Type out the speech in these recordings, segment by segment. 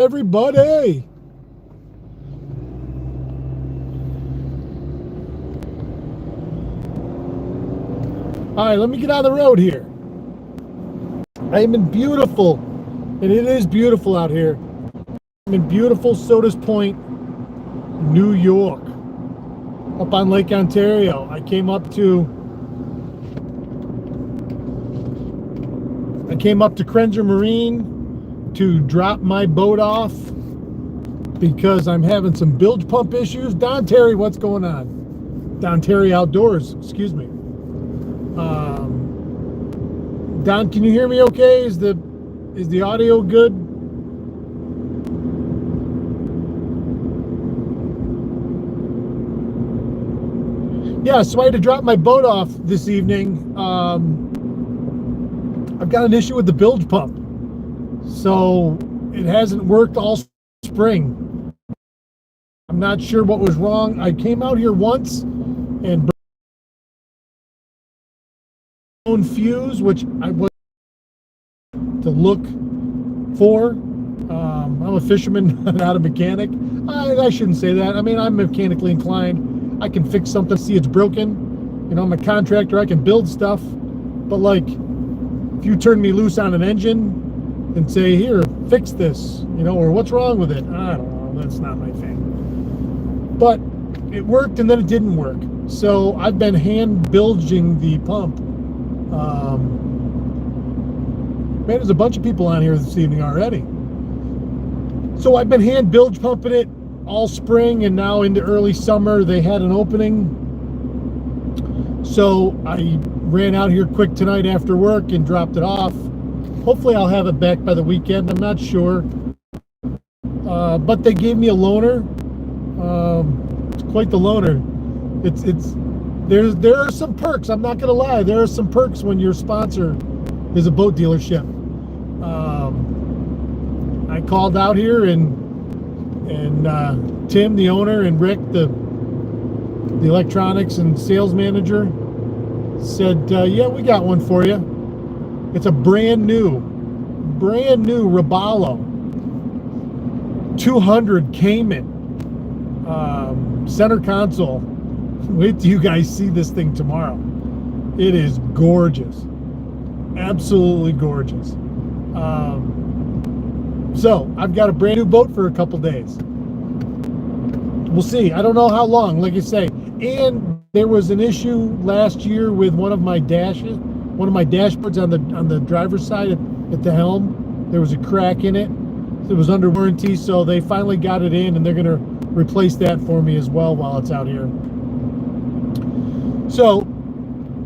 Everybody. All right, let me get on the road here. I am in beautiful, and it is beautiful out here. I'm in beautiful Sodas Point, New York, up on Lake Ontario. I came up to Crenja Marine to drop my boat off because I'm having some bilge pump issues. Don Terry, what's going on? Don Terry Outdoors, excuse me. Don, can you hear me okay? Is the audio good? Yeah, so I had to drop my boat off this evening. I've got an issue with the bilge pump. So it hasn't worked all spring. I'm not sure what was wrong. I came out here once and blown fuse, which I was to look for. I'm a fisherman, not a mechanic. I shouldn't say that. I mean, I'm mechanically inclined. I can fix something, see it's broken. You know, I'm a contractor. I can build stuff. But like, if you turn me loose on an engine and say, here, fix this, you know, or what's wrong with it? I don't know. That's not my thing. But it worked and then it didn't work. So I've been hand bilging the pump. Man, there's a bunch of people on here this evening already. So I've been hand bilge pumping it all spring, and now into early summer they had an opening. So I ran out here quick tonight after work and dropped it off. Hopefully I'll have it back by the weekend. I'm not sure. But they gave me a loaner. It's quite the loaner. There are some perks. I'm not gonna lie. There are some perks when your sponsor is a boat dealership. I called out here and Tim, the owner, and Rick, the electronics and sales manager, said, yeah, we got one for you. It's a brand new Robalo 200 Cayman center console. Wait till you guys see this thing tomorrow. It is gorgeous. Absolutely gorgeous. So I've got a brand new boat for a couple days. We'll see. I don't know how long, like you say. And there was an issue last year with one of my dashboards on the driver's side at the helm. There was a crack in it. It was under warranty, so they finally got it in, and they're going to replace that for me as well while it's out here. So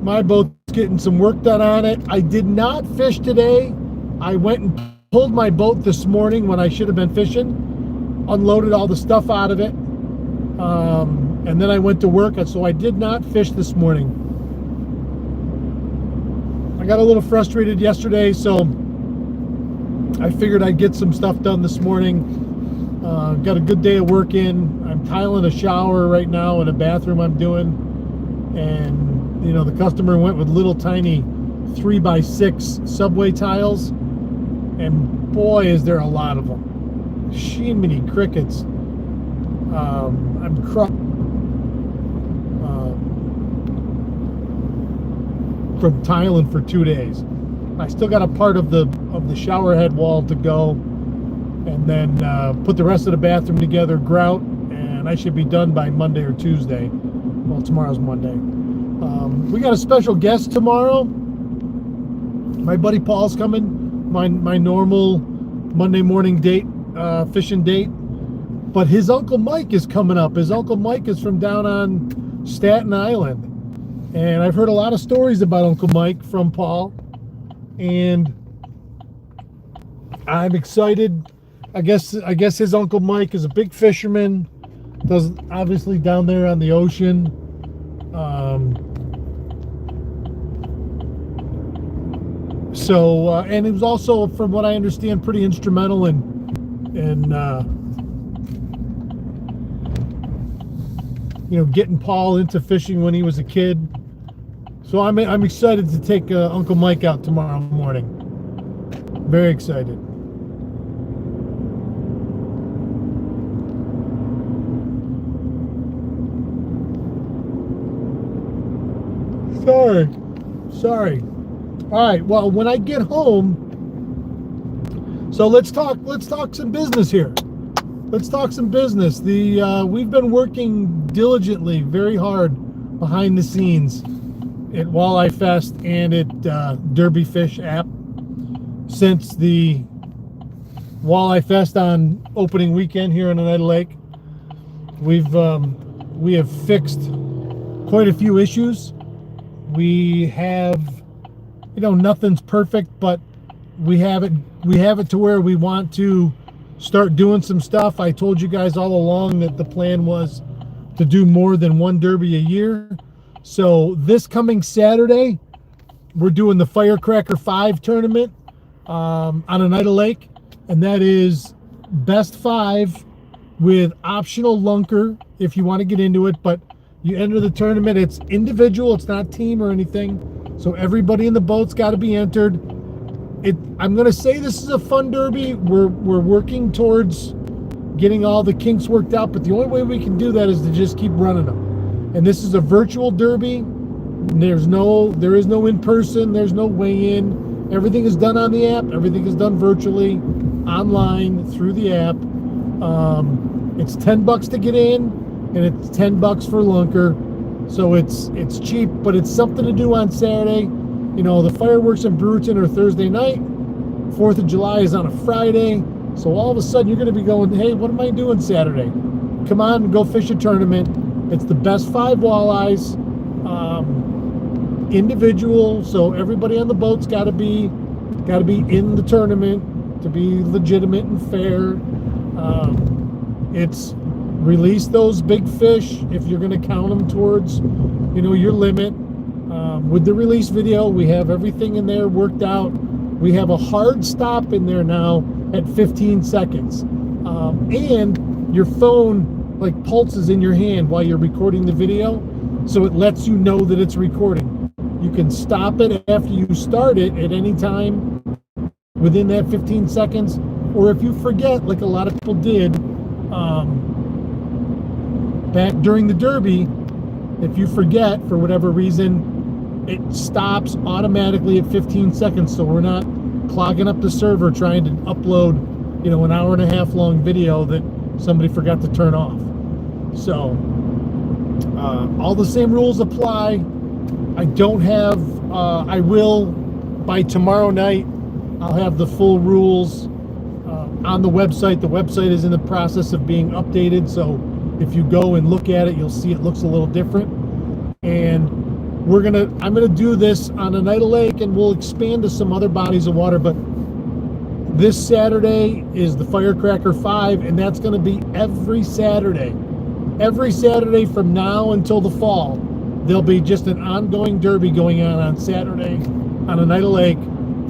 my boat's getting some work done on it. I did not fish today. I went and pulled my boat this morning when I should have been fishing, unloaded all the stuff out of it, and then I went to work, and so I did not fish this morning. I got a little frustrated yesterday, so I figured I'd get some stuff done this morning. Got a good day of work in. I'm tiling a shower right now in a bathroom I'm doing, and you know, the customer went with little tiny 3x6 subway tiles, and boy, is there a lot of them. Many crickets. I'm from tiling for 2 days. I still got a part of the shower head wall to go, and then put the rest of the bathroom together, grout, and I should be done by Monday or Tuesday. Well, tomorrow's Monday. We got a special guest tomorrow. My buddy Paul's coming. My normal Monday morning date, fishing date. But his Uncle Mike is coming up. His Uncle Mike is from down on Staten Island. And I've heard a lot of stories about Uncle Mike from Paul. And I'm excited. I guess his Uncle Mike is a big fisherman. Does obviously down there on the ocean. And he was also, from what I understand, pretty instrumental in getting Paul into fishing when he was a kid. So I'm excited to take Uncle Mike out tomorrow morning. Very excited. Sorry. All right. Well, when I get home, so let's talk some business here. Let's talk some business. We've been working diligently, very hard behind the scenes at Walleye Fest and at Derby Fish app since the Walleye Fest on opening weekend here in Oneida Lake. We have fixed quite a few issues. We have, nothing's perfect, but we have it to where we want to start doing some stuff. I told you guys all along that the plan was to do more than one derby a year. So this coming Saturday, we're doing the Firecracker 5 tournament on Oneida Lake, and that is best 5 with optional lunker if you want to get into it. But you enter the tournament, it's individual, it's not team or anything. So everybody in the boat's got to be entered. I'm going to say this is a fun derby. We're working towards getting all the kinks worked out, but the only way we can do that is to just keep running them. And this is a virtual derby. There is no in person. There's no weigh in. Everything is done on the app. Everything is done virtually, online through the app. It's $10 to get in, and it's $10 for lunker. So it's cheap, but it's something to do on Saturday. The fireworks in Brewerton are Thursday night. 4th of July is on a Friday. So all of a sudden you're going to be going, hey, what am I doing Saturday? Come on and go fish a tournament. It's the best 5 walleyes, individual. So everybody on the boat's got to be in the tournament to be legitimate and fair. It's release those big fish if you're going to count them towards, your limit. With the release video, we have everything in there worked out. We have a hard stop in there now at 15 seconds. And your phone pulses in your hand while you're recording the video. So it lets you know that it's recording. You can stop it after you start it at any time within that 15 seconds. Or if you forget, like a lot of people did back during the Derby, if you forget for whatever reason, it stops automatically at 15 seconds, so we're not clogging up the server trying to upload, an hour and a half long video that somebody forgot to turn off. So all the same rules apply. I don't have, I will by tomorrow night, I'll have the full rules on the website. The website is in the process of being updated, so if you go and look at it, you'll see it looks a little different. And I'm gonna do this on Oneida Lake, and we'll expand to some other bodies of water. But this Saturday is the Firecracker 5, and that's gonna be every Saturday. Every Saturday from now until the fall, there'll be just an ongoing derby going on Saturday on Oneida Lake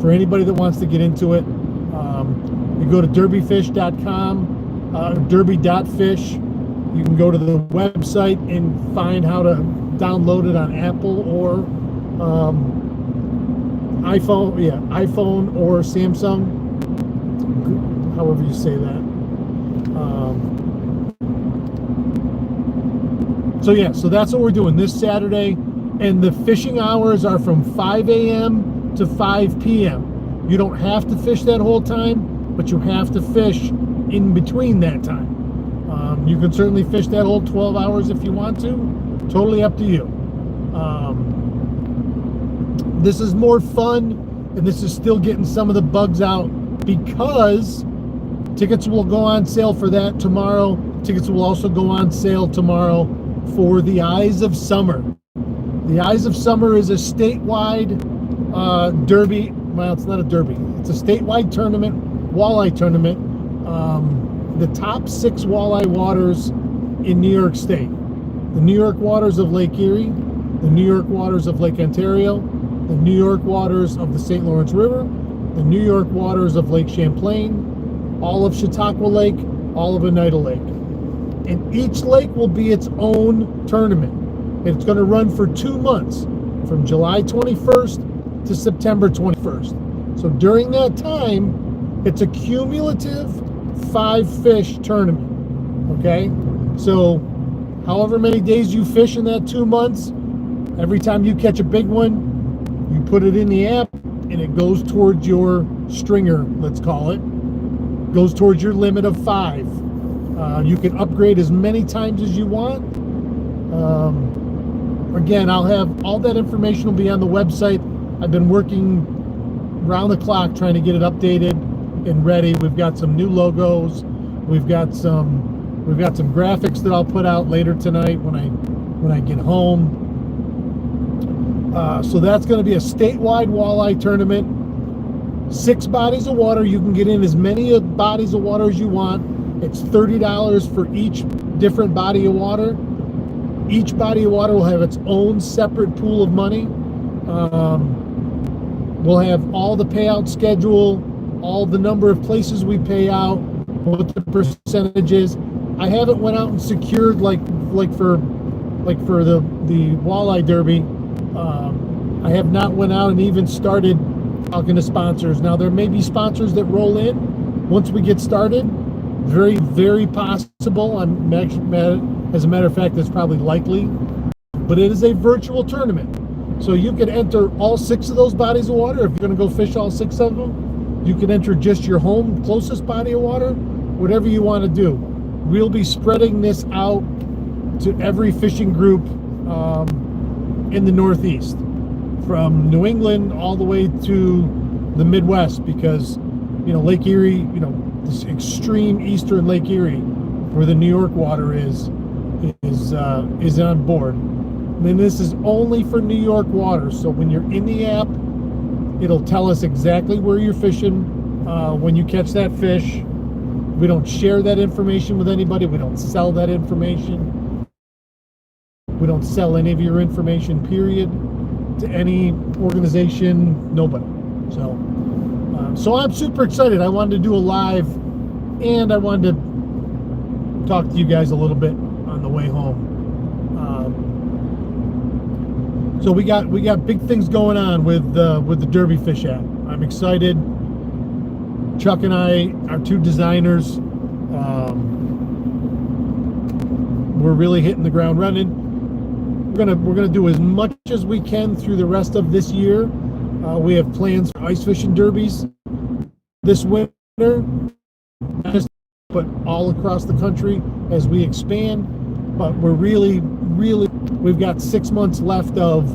for anybody that wants to get into it. You go to derbyfish.com, derby.fish. You can go to the website and find how to download it on Apple or iPhone or Samsung, however you say that. So that's what we're doing this Saturday, and the fishing hours are from 5 a.m. to 5 p.m. You don't have to fish that whole time, but you have to fish in between that time. You can certainly fish that whole 12 hours if you want to. Totally up to you. This is more fun, and this is still getting some of the bugs out, because tickets will go on sale for that tomorrow. Tickets will also go on sale tomorrow for the Eyes of Summer. The Eyes of Summer is a statewide derby. Well, it's not a derby. It's a statewide tournament, walleye tournament. The top 6 walleye waters in New York State. The New York waters of Lake Erie, the New York waters of Lake Ontario, the New York waters of the St. Lawrence River, the New York waters of Lake Champlain, all of Chautauqua Lake, all of Oneida Lake. And each lake will be its own tournament. It's going to run for 2 months, from July 21st to September 21st. So during that time, it's a cumulative 5-fish tournament. Okay? So however many days you fish in that 2 months, Every time you catch a big one, you put it in the app and it goes towards your stringer, let's call it. Goes towards your limit of 5. You can upgrade as many times as you want. Again, I'll have all that information will be on the website. I've been working round the clock trying to get it updated and ready. We've got some new logos. We've got some graphics that I'll put out later tonight when I get home. So that's going to be a statewide walleye tournament. 6 bodies of water. You can get in as many bodies of water as you want. It's $30 for each different body of water. Each body of water will have its own separate pool of money. We'll have all the payout schedule, all the number of places we pay out, what the percentage is. I haven't went out and secured like for the walleye derby. I have not went out and even started talking to sponsors. Now there may be sponsors that roll in once we get started. Very, very possible. As a matter of fact, it's probably likely. But it is a virtual tournament. So you can enter all 6 of those bodies of water. If you're going to go fish all 6 of them, you can enter just your home closest body of water, whatever you want to do. We'll be spreading this out to every fishing group in the Northeast, from New England all the way to the Midwest, because Lake Erie, this extreme eastern Lake Erie, where the New York water is on board. And this is only for New York water. So when you're in the app, it'll tell us exactly where you're fishing when you catch that fish. We don't share that information with anybody. We don't sell that information. We don't sell any of your information, period, to any organization, nobody. So I'm super excited. I wanted to do a live, and I wanted to talk to you guys a little bit on the way home. So we got big things going on with the Derby Fish app. I'm excited. Chuck and I are 2 designers. We're really hitting the ground running. We're gonna do as much as we can through the rest of this year. We have plans for ice fishing derbies this winter, but all across the country as we expand. But we're we've got 6 months left of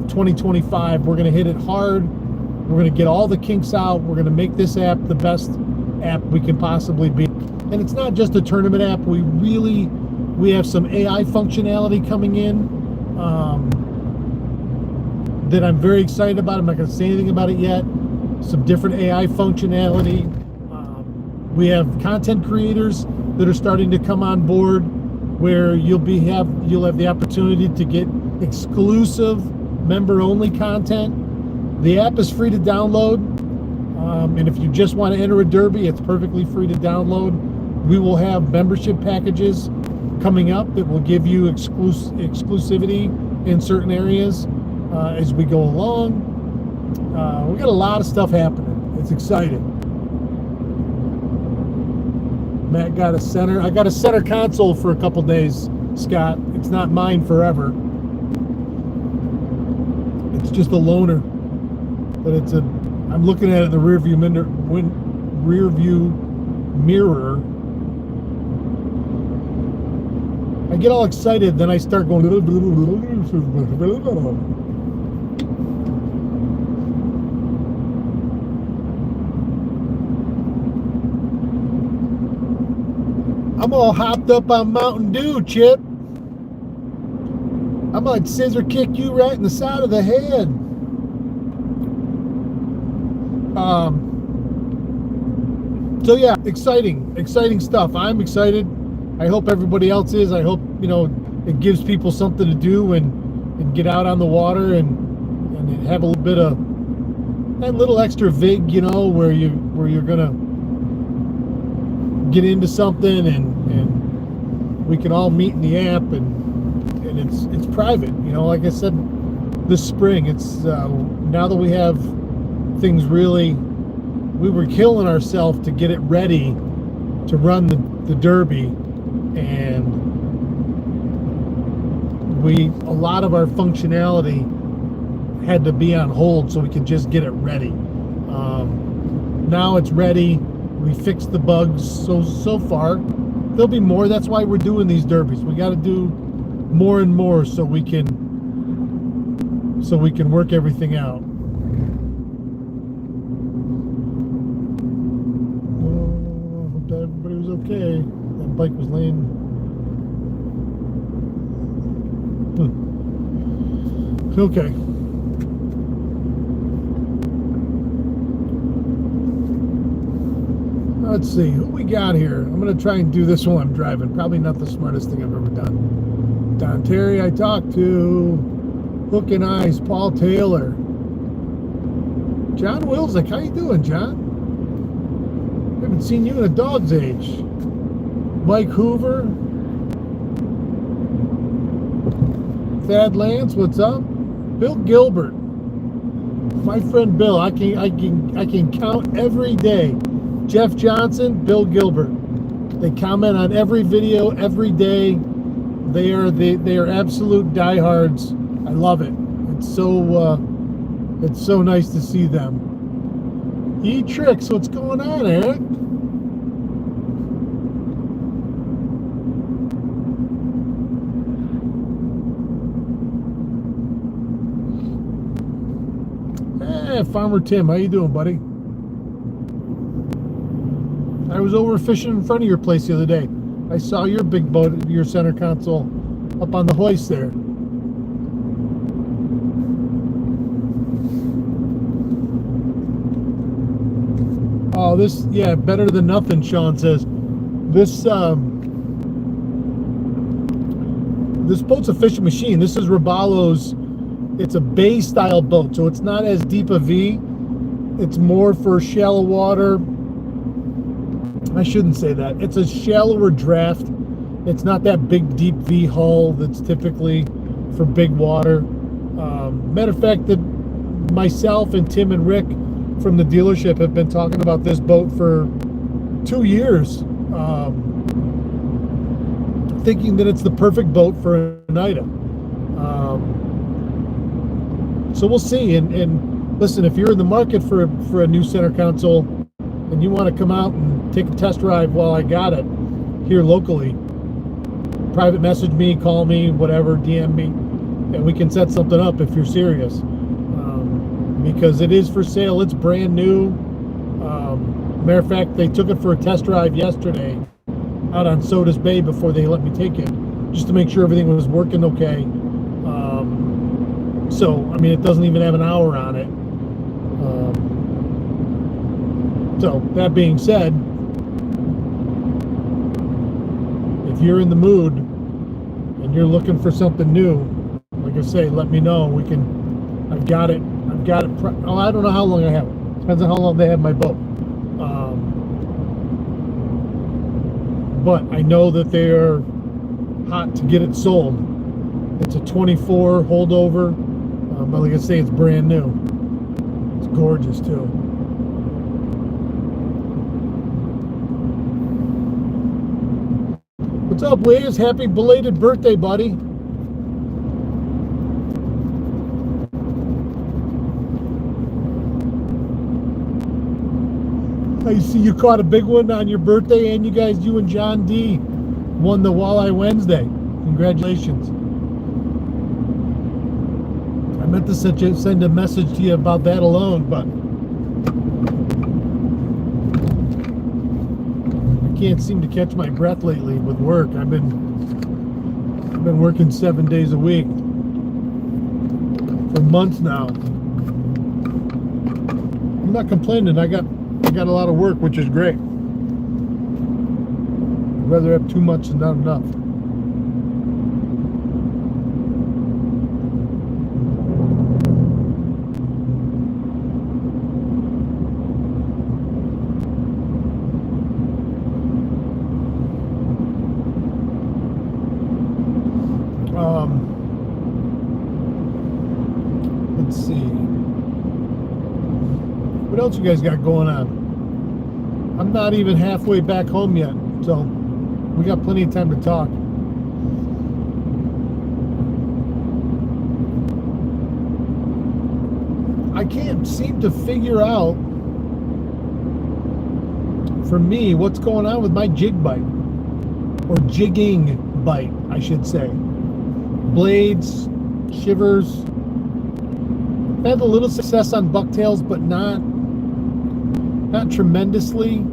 2025. We're going to hit it hard. We're going to get all the kinks out. We're going to make this app the best app we can possibly be. And it's not just a tournament app. We have some AI functionality coming in that I'm very excited about. I'm not going to say anything about it yet. Some different AI functionality. We have content creators that are starting to come on board, where you'll have the opportunity to get exclusive member-only content. The app is free to download, and if you just want to enter a derby, it's perfectly free to download. We will have membership packages coming up that will give you exclusivity in certain areas as we go along. We got a lot of stuff happening. It's exciting. Matt got a center. I got a center console for a couple days, Scott. It's not mine forever. It's just a loaner, but I'm looking at it in the rear view mirror. I get all excited, then I start going. I'm all hopped up on Mountain Dew, Chip. I might scissor kick you right in the side of the head. So yeah, exciting stuff. I'm excited. I hope everybody else is. I hope it gives people something to do and get out on the water and have a little bit of that little extra vig, where you're gonna get into something and we can all meet in the app and it's private. Like I said, this spring, it's now that we have things we were killing ourselves to get it ready to run the derby, and a lot of our functionality had to be on hold so we could just get it ready. Now it's ready. We fixed the bugs so far. There'll be more. That's why we're doing these derbies. We got to do more and more so we can work everything out. Hope that everybody was okay. That bike was laying. Okay. Let's see who we got here. I'm gonna try and do this while I'm driving. Probably not the smartest thing I've ever done. Don Terry, I talked to. Hook and Eyes, Paul Taylor. John Wilczek, how you doing, John? Haven't seen you in a dog's age. Mike Hoover. Thad Lance, what's up? Bill Gilbert. My friend Bill, I can count every day. Jeff Johnson, Bill Gilbert. They comment on every video every day. They are absolute diehards. I love it. It's so nice to see them. E-Tricks, what's going on, Eric? Hey, Farmer Tim, how you doing, buddy? I was over fishing in front of your place the other day. I saw your big boat, your center console, up on the hoist there. Oh, this, yeah, better than nothing, Sean says. This boat's a fishing machine. This is Robalo's. It's a bay style boat, so it's not as deep a V. It's more for shallow water. I shouldn't say that. It's a shallower draft. It's not that big deep V hull that's typically for big water. Matter of fact, myself and Tim and Rick from the dealership have been talking about this boat for 2 years, thinking that it's the perfect boat for an item. So we'll see. And listen, if you're in the market for a new center console and you want to come out and take a test drive while I got it here locally, private message me, call me, whatever, DM me, and we can set something up if you're serious. Because it is for sale. It's brand new. Matter of fact, they took it for a test drive yesterday out on Sodas Bay before they let me take it, just to make sure everything was working okay. So, I mean, it doesn't even have an hour on it. So, that being said, if you're in the mood and you're looking for something new, like I say, let me know. I've got it. Oh, I don't know how long I have it. Depends on how long they have my boat. But I know that they are hot to get it sold. It's a 24 holdover. But like I say, it's brand new. It's gorgeous too. What's up, Wiz? Happy belated birthday, buddy. I see you caught a big one on your birthday, and you and John D won the Walleye Wednesday. Congratulations. I meant to send a message to you about that alone, but I can't seem to catch my breath lately with work. I've been working 7 days a week for months now. I'm not complaining. I got a lot of work, which is great. I'd rather have too much than not enough. Let's see. What else you guys got going on? I'm not even halfway back home yet, so we got plenty of time to talk. I can't seem to figure out, for me, what's going on with my jig bite, or jigging bite, I should say. Blades, shivers. I've had a little success on bucktails, but not tremendously.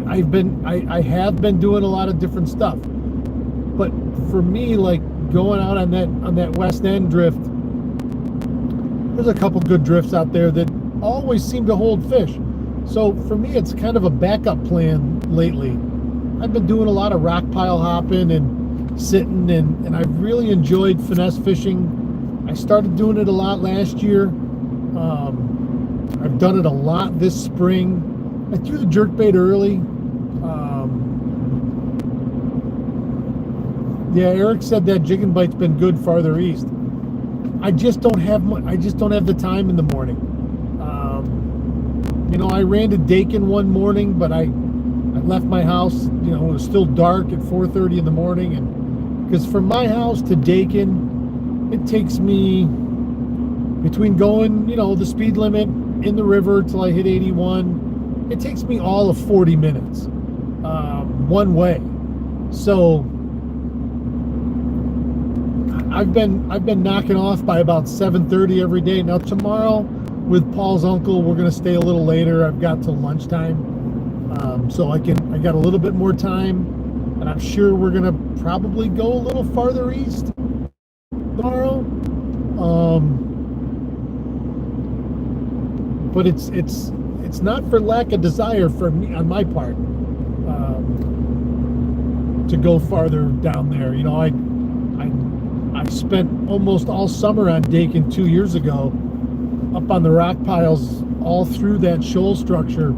I have been doing a lot of different stuff, but for me, like going out on that West End drift, there's a couple good drifts out there that always seem to hold fish. So for me, it's kind of a backup plan lately. I've been doing a lot of rock pile hopping and sitting, and I've really enjoyed finesse fishing. I started doing it a lot last year. I've done it a lot this spring. I threw the jerkbait early. Yeah, Eric said that jigging bite's been good farther east. I just don't have the time in the morning. I ran to Dakin one morning, but I left my house. It was still dark at 4:30 in the morning, and because from my house to Dakin, it takes me, between going the speed limit in the river till I hit 81, it takes me all of 40 minutes one way. So I've been knocking off by about 7:30 every day. Now tomorrow with Paul's uncle, we're gonna stay a little later. I've got till lunchtime, so I got a little bit more time, and I'm sure we're gonna probably go a little farther east tomorrow. But it's not for lack of desire for me on my part to go farther down there. I spent almost all summer on Dakin 2 years ago, up on the rock piles all through that shoal structure,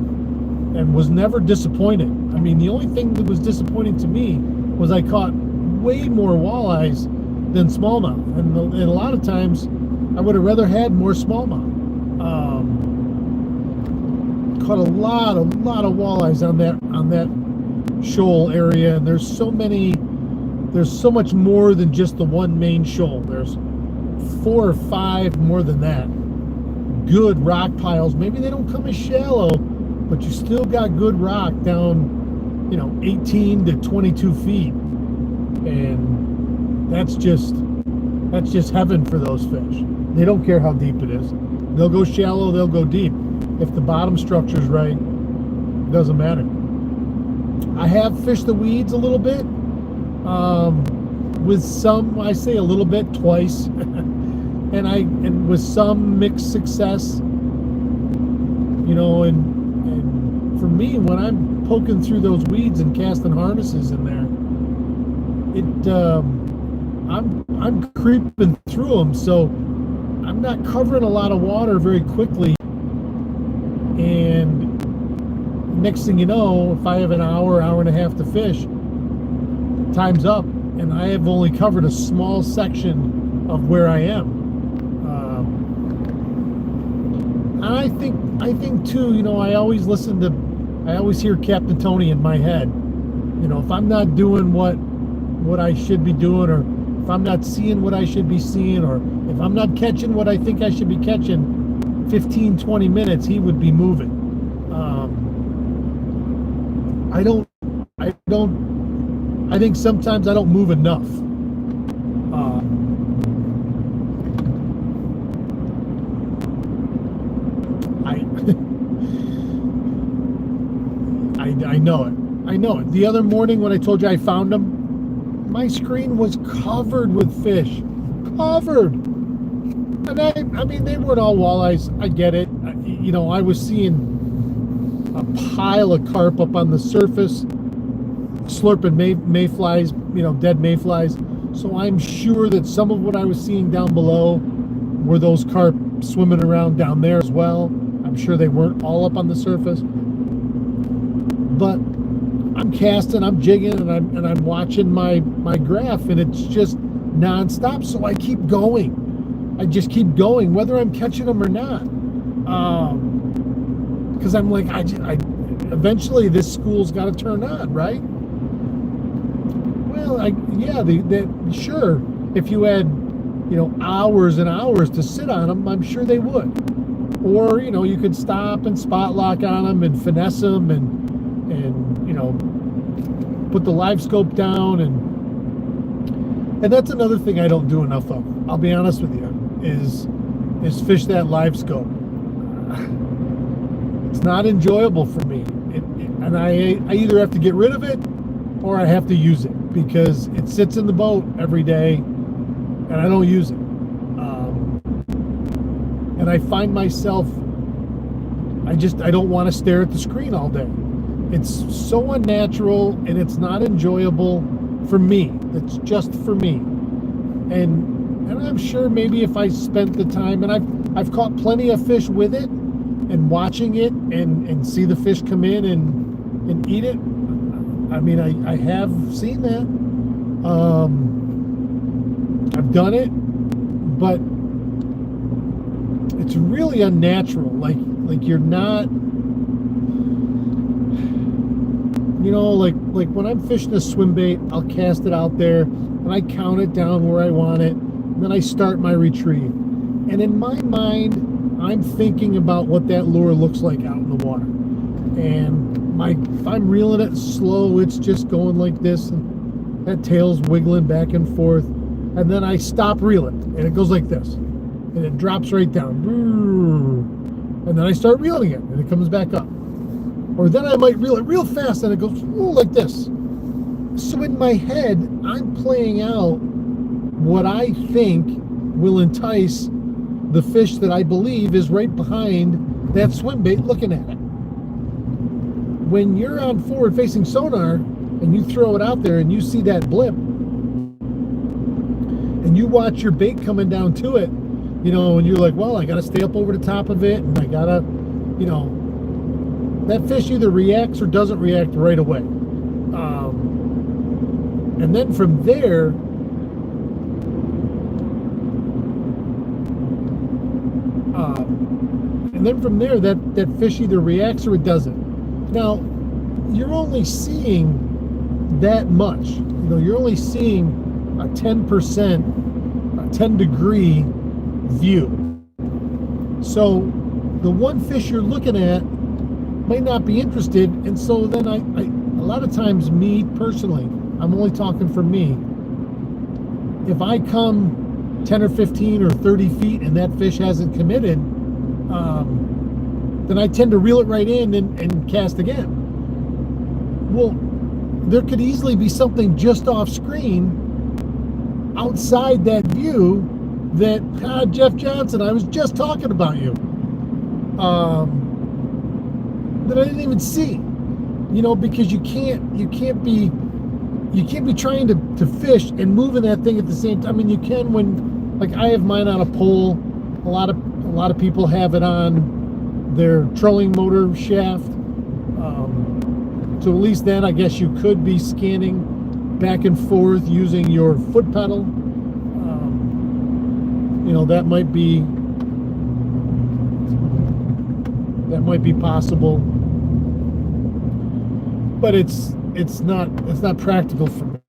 and was never disappointed. I mean, the only thing that was disappointing to me was I caught way more walleyes than smallmouth, and a lot of times I would have rather had more smallmouth. Caught a lot of walleyes on that shoal area, and there's so much more than just the one main shoal. There's 4 or 5 more than that. Good rock piles. Maybe they don't come as shallow, but you still got good rock down 18 to 22 feet, and that's just heaven for those fish. They don't care how deep it is. They'll go shallow, they'll go deep. If the bottom structure's right, it doesn't matter. I have fished the weeds a little bit, with some, I say a little bit, twice, and with some mixed success. And for me, when I'm poking through those weeds and casting harnesses in there, I'm creeping through them, so I'm not covering a lot of water very quickly. And next thing you know, if I have an hour and a half to fish, time's up, and I have only covered a small section of where I am. And I think too, I always hear Captain Tony in my head. If I'm not doing what I should be doing, or if I'm not seeing what I should be seeing, or if I'm not catching what I think I should be catching, 15-20 minutes he would be moving. I think sometimes I don't move enough. I know it. The other morning when I told you I found them, my screen was covered with fish. Covered. And I mean, they weren't all walleyes. I get it. I was seeing a pile of carp up on the surface, slurping mayflies, dead mayflies. So I'm sure that some of what I was seeing down below were those carp swimming around down there as well. I'm sure they weren't all up on the surface. But I'm casting, I'm jigging, and I'm watching my graph, and it's just nonstop. So I keep going. I just keep going, whether I'm catching them or not. Because I'm like, I eventually this school's got to turn on, right? Well, sure. if you had, hours and hours to sit on them, I'm sure they would. Or, you could stop and spot lock on them and finesse them and put the live scope down. And that's another thing I don't do enough of. I'll be honest with you, is fish that live scope. It's not enjoyable for me. And I either have to get rid of it or I have to use it, because it sits in the boat every day and I don't use it. And I find myself, I don't want to stare at the screen all day. It's so unnatural and it's not enjoyable for me. It's just for me. And I'm sure maybe if I spent the time, and I've caught plenty of fish with it, and watching it and see the fish come in and eat it. I mean, I have seen that. I've done it, but it's really unnatural. Like you're not, like when I'm fishing a swim bait, I'll cast it out there and I count it down where I want it, and then I start my retrieve. And in my mind, I'm thinking about what that lure looks like out in the water. And if I'm reeling it slow, it's just going like this, and that tail's wiggling back and forth. And then I stop reeling, and it goes like this. And it drops right down. And then I start reeling it, and it comes back up. Or then I might reel it real fast, and it goes like this. So in my head, I'm playing out what I think will entice the fish that I believe is right behind that swim bait looking at it. When you're on forward-facing sonar and you throw it out there and you see that blip and you watch your bait coming down to it, and you're like, well, I got to stay up over the top of it, and I got to, that fish either reacts or doesn't react right away. And then from there, that fish either reacts or it doesn't. Now, you're only seeing that much. You're only seeing a 10%, a 10-degree view. So the one fish you're looking at might not be interested, and so then a lot of times, me personally, I'm only talking for me, if I come 10 or 15 or 30 feet and that fish hasn't committed, then I tend to reel it right in and cast again. Well, there could easily be something just off screen outside that view that, Jeff Johnson, I was just talking about you, that I didn't even see, because you can't be trying to fish and moving that thing at the same time. I mean, you can when, like, I have mine on a pole. A lot of people have it on their trolling motor shaft. So at least then I guess you could be scanning back and forth using your foot pedal. That might be possible, but it's not practical for me.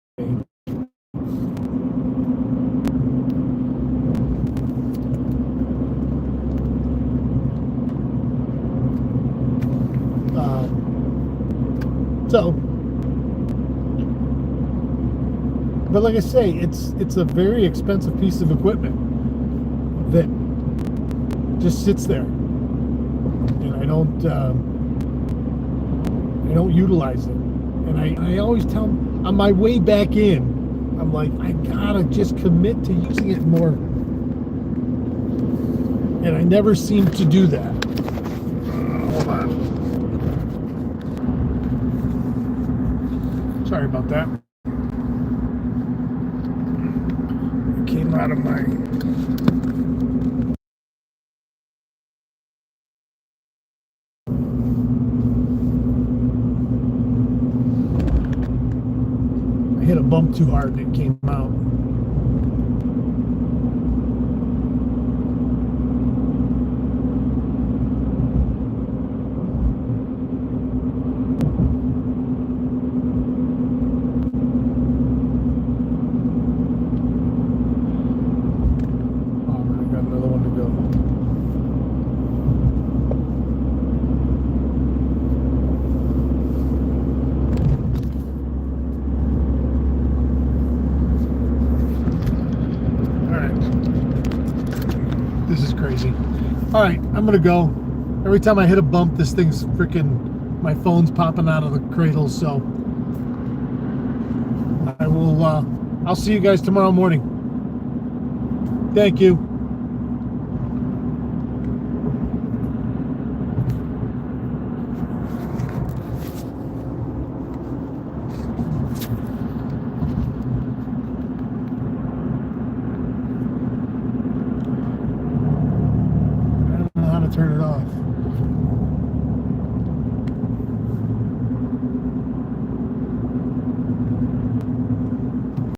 But like I say, it's a very expensive piece of equipment that just sits there, and I don't utilize it. And I always tell them on my way back in, I'm like, I gotta just commit to using it more, and I never seem to do that. Hold on. Sorry about that. It came out of my... I hit a bump too hard and it came out. All right, I'm gonna go. Every time I hit a bump, this thing's freaking, my phone's popping out of the cradle. So I will. I'll see you guys tomorrow morning. Thank you.